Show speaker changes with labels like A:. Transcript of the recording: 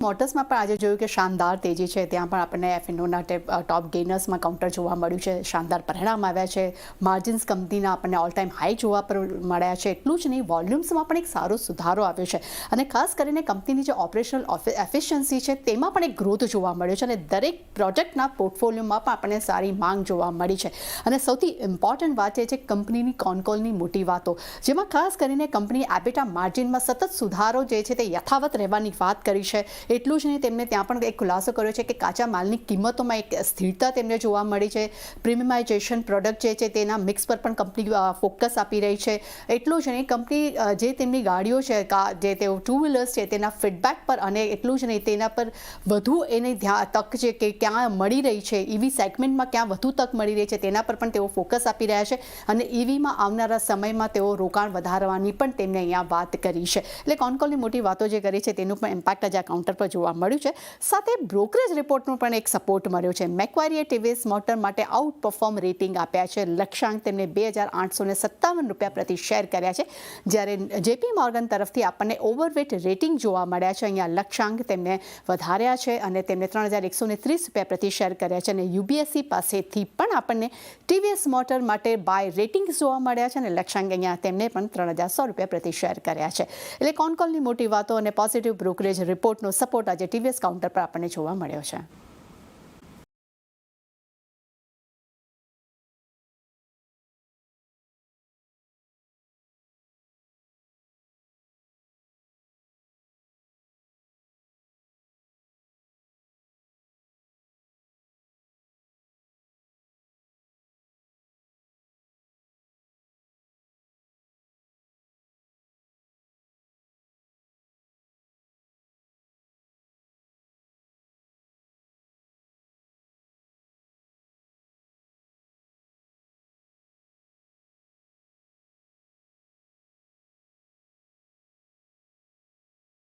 A: મોટર્સમાં પણ આજે જોયું કે શાનદાર તેજી છે. ત્યાં પણ આપણને એફએનઓના ટોપ ગેઇનર્સમાં કાઉન્ટર જોવા મળ્યું છે. શાનદાર પરિણામ આવ્યા છે. માર્જિન્સ કંપનીના આપણને ઓલ ટાઈમ હાઈ જોવા મળ્યા છે. એટલું જ નહીં, વોલ્યુમ્સમાં પણ એક સારો સુધારો આવ્યો છે અને ખાસ કરીને કંપનીની જે ઓપરેશનલ એફિશિયન્સી છે તેમાં પણ એક ગ્રોથ જોવા મળ્યો છે અને દરેક પ્રોજેક્ટના પોર્ટફોલિયોમાં પણ આપણને સારી માંગ જોવા મળી છે. અને સૌથી ઇમ્પોર્ટન્ટ વાત એ છે કંપનીની કોલની મોટી વાતો, જેમાં ખાસ કરીને કંપની એબિટા માર્જિનમાં સતત સુધારો જે છે તે યથાવત રહેવાની વાત કરી છે. એટલું જ નહીં, તેમને ત્યાં પણ એક ખુલાસો કર્યો છે કે કાચા માલની કિંમતોમાં એક સ્થિરતા તેમને જોવા મળી છે. પ્રીમિયમાઇઝેશન પ્રોડક્ટ જે છે તેના મિક્સ પર પણ કંપની ફોકસ આપી રહી છે. એટલું જ નહીં, કંપની જે તેમની ગાડીઓ છે, જે તેઓ ટુ વ્હીલર્સ છે તેના ફીડબેક પર અને એટલું જ નહીં તેના પર વધુ એની તક છે કે ક્યાં મળી રહી છે, ઈવી સેગમેન્ટમાં ક્યાં વધુ તક મળી રહી છે તેના પર પણ તેઓ ફોકસ આપી રહ્યા છે અને ઈવીમાં આવનારા સમયમાં તેઓ રોકાણ વધારવાની પણ તેમને અહીંયા વાત કરી છે. એટલે કોલની મોટી વાતો જે કરી છે તેનું પણ ઇમ્પેક્ટ આજે કાઉન્ટર પર જોવા મળ્યું છે. સાથે બ્રોકરેજ રિપોર્ટનો પણ એક સપોર્ટ મળ્યો છે. મેક્વારીએ ટીવીએસ મોટર માટે આઉટ પરફોર્મ રેટિંગ આપ્યા છે. લક્ષ્યાંક તેમને ₹2,857 પ્રતિ શેર કર્યા છે, જ્યારે જેપી મોર્ગન તરફથી આપણને ઓવરવેટ રેટિંગ જોવા મળ્યા છે. અહીંયા લક્ષ્યાંક તેમને વધાર્યા છે અને તેમને ₹3,130 પ્રતિ શેર કર્યા છે અને યુબીએસસી પાસેથી પણ આપણને ટીવીએસ મોટર માટે બાય રેટિંગ્સ જોવા મળ્યા છે અને લક્ષ્યાંક અહીંયા તેમને પણ ₹3,100 પ્રતિ શેર કર્યા છે. એટલે કોલની મોટી વાતો અને પોઝિટિવ બ્રોકરેજ રિપોર્ટનો સપોર્ટ આજે ટીવીએસ કાઉન્ટર પર આપણને જોવા મળ્યો છે.